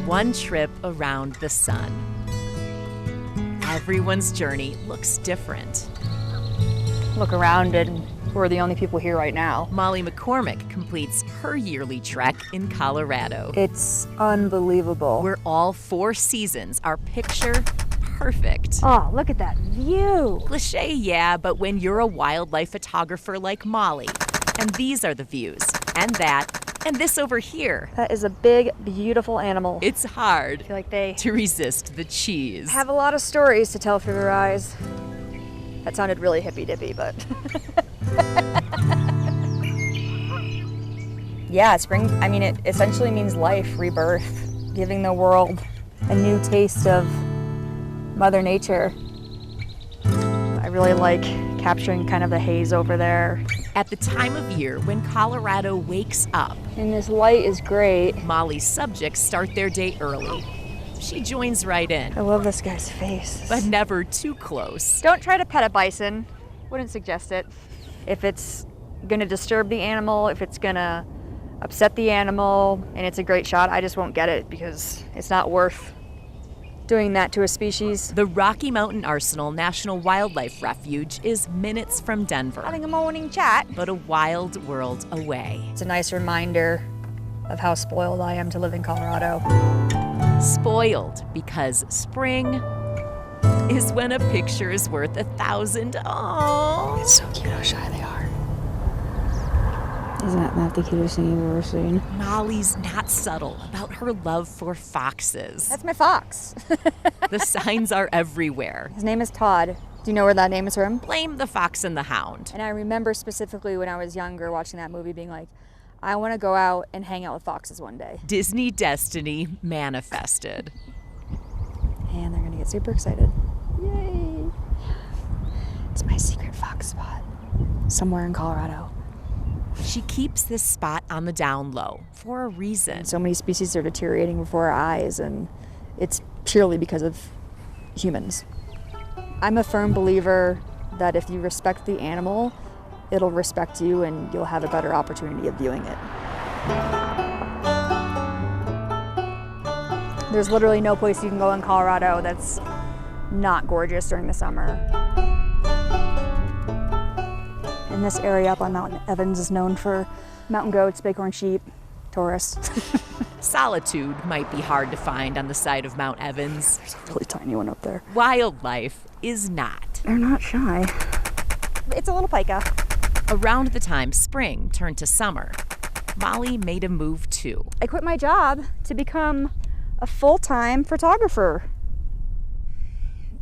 one trip around the sun. Everyone's journey looks different. Look around and we're the only people here right now. Molly McCormick completes her yearly trek in Colorado. It's unbelievable. Where all 4 seasons are picture perfect. Oh, look at that view. Cliché, yeah, but when you're a wildlife photographer like Molly, and these are the views, and that, and this over here. That is a big, beautiful animal. It's hard I feel like they to resist the cheese. have a lot of stories to tell through their eyes. That sounded really hippy-dippy, but... Yeah, spring, I mean, it essentially means life, rebirth, giving the world a new taste of Mother Nature. I really like capturing kind of the haze over there. At the time of year when Colorado wakes up, And this light is great. Molly's subjects start their day early. She joins right in, I love this guy's face. but never too close. Don't try to pet a bison. Wouldn't suggest it. If it's gonna disturb the animal, if it's gonna upset the animal, and it's a great shot, I just won't get it because it's not worth doing that to a species. The Rocky Mountain Arsenal National Wildlife Refuge is minutes from Denver, Having a morning chat. but a wild world away. It's a nice reminder of how spoiled I am to live in Colorado. Spoiled because spring is when a picture is worth 1,000. Oh, It's so cute how shy they are. Isn't that not the cutest thing you've ever seen? Molly's not subtle about her love for foxes. That's my fox. The signs are everywhere. His name is Todd. Do you know where that name is from? Blame the fox and the hound. And I remember specifically when I was younger watching that movie being like, I want to go out and hang out with foxes one day. Disney destiny manifested. And they're going to get super excited. Yay! It's my secret fox spot. Somewhere in Colorado. She keeps this spot on the down low for a reason. So many species are deteriorating before our eyes, and it's purely because of humans. I'm a firm believer that if you respect the animal, it'll respect you and you'll have a better opportunity of viewing it. There's literally no place you can go in Colorado that's not gorgeous during the summer. And this area up on Mount Evans is known for mountain goats, bighorn sheep, tourists. Solitude might be hard to find on the side of Mount Evans. There's a really tiny one up there. Wildlife is not. They're not shy. It's a little pika. Around the time spring turned to summer, Molly made a move too. I quit my job to become a full-time photographer.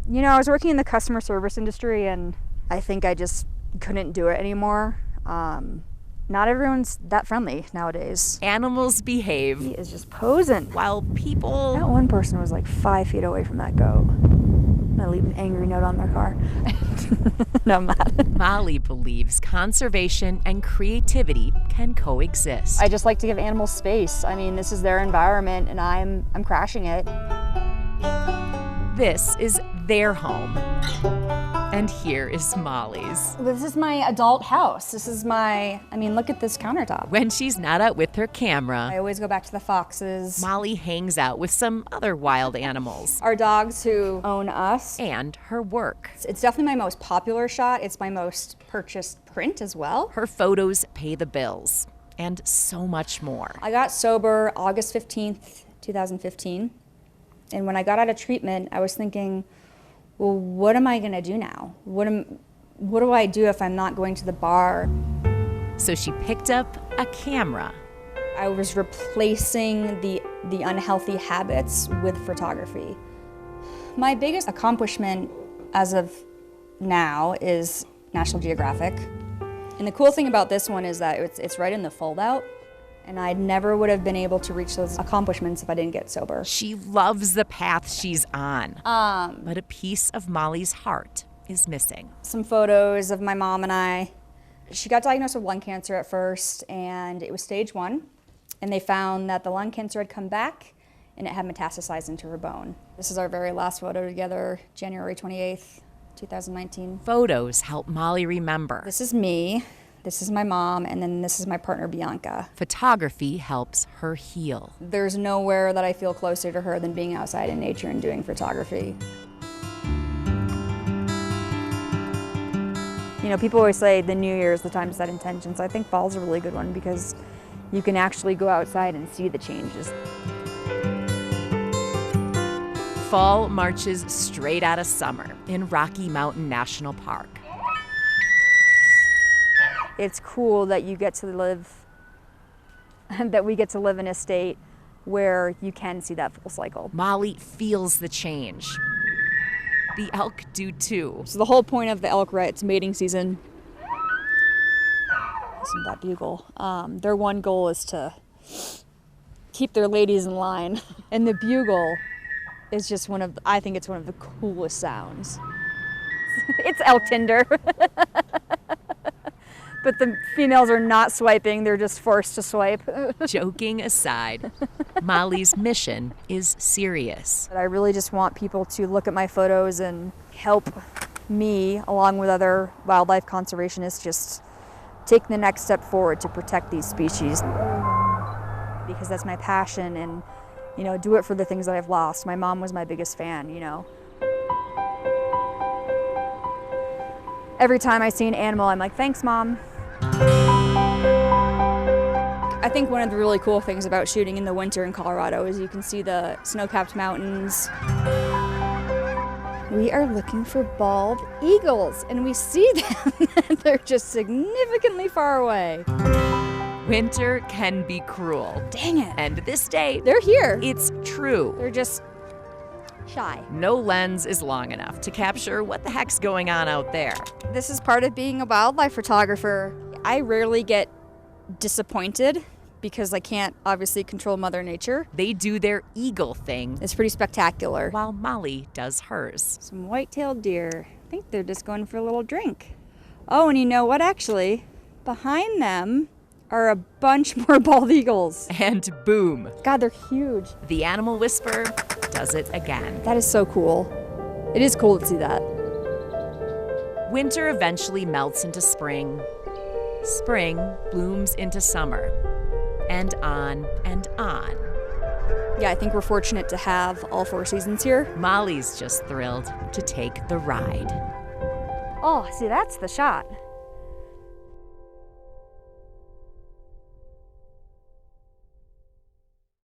You know, I was working in the customer service industry and I think I just couldn't do it anymore. Not everyone's that friendly nowadays. Animals behave He is just posing. while people... That one person was like 5 feet away from that goat. I'm gonna leave an angry note on their car. No, I'm not. Molly believes conservation and creativity can coexist. I just like to give animals space. I mean, this is their environment and I'm crashing it. This is their home. And here is Molly's. This is my adult house. This is my, I mean, look at this countertop. When she's not out with her camera, I always go back to the foxes. Molly hangs out with some other wild animals Our dogs who own us. and her work. It's definitely my most popular shot. It's my most purchased print as well. Her photos pay the bills and so much more. I got sober August 15th, 2015. And when I got out of treatment, I was thinking, well, what am I gonna do now? What do I do if I'm not going to the bar? So she picked up a camera. I was replacing the unhealthy habits with photography. My biggest accomplishment as of now is National Geographic. And the cool thing about this one is that it's right in the fold out. And I never would have been able to reach those accomplishments if I didn't get sober. She loves the path she's on. But a piece of Molly's heart is missing. Some photos of my mom and I. She got diagnosed with lung cancer at first, and it was stage 1. And they found that the lung cancer had come back, and it had metastasized into her bone. This is our very last photo together, January 28th, 2019. Photos help Molly remember. This is me. This is my mom, and then this is my partner, Bianca. Photography helps her heal. There's nowhere that I feel closer to her than being outside in nature and doing photography. You know, people always say the new year is the time to set intentions. I think fall's a really good one because you can actually go outside and see the changes. Fall marches straight out of summer in Rocky Mountain National Park. It's cool that you get to live, that we get to live in a state where you can see that full cycle. Molly feels the change. The elk do too. So the whole point of the elk, right, it's mating season. Listen to that bugle. Their one goal is to keep their ladies in line. And the bugle is just I think it's one of the coolest sounds. It's elk Tinder. But the females are not swiping, they're just forced to swipe. Joking aside, Molly's mission is serious. I really just want people to look at my photos and help me, along with other wildlife conservationists, just take the next step forward to protect these species. Because that's my passion, and you know, do it for the things that I've lost. My mom was my biggest fan, you know. Every time I see an animal, I'm like, thanks, Mom. I think one of the really cool things about shooting in the winter in Colorado is you can see the snow-capped mountains. We are looking for bald eagles, and we see them. They're just significantly far away. Winter can be cruel. Dang it. And this day, They're here. it's true. They're just shy. No lens is long enough to capture what the heck's going on out there. This is part of being a wildlife photographer. I rarely get disappointed because I can't obviously control Mother Nature. They do their eagle thing It's pretty spectacular. while Molly does hers. Some white-tailed deer. I think they're just going for a little drink. Oh, and you know what, actually? Behind them are a bunch more bald eagles. And boom, God, they're huge. the animal whisperer does it again. That is so cool. It is cool to see that. Winter eventually melts into spring. Spring blooms into summer. And on and on. Yeah, I think we're fortunate to have all 4 seasons here. Molly's just thrilled to take the ride. Oh, see, that's the shot.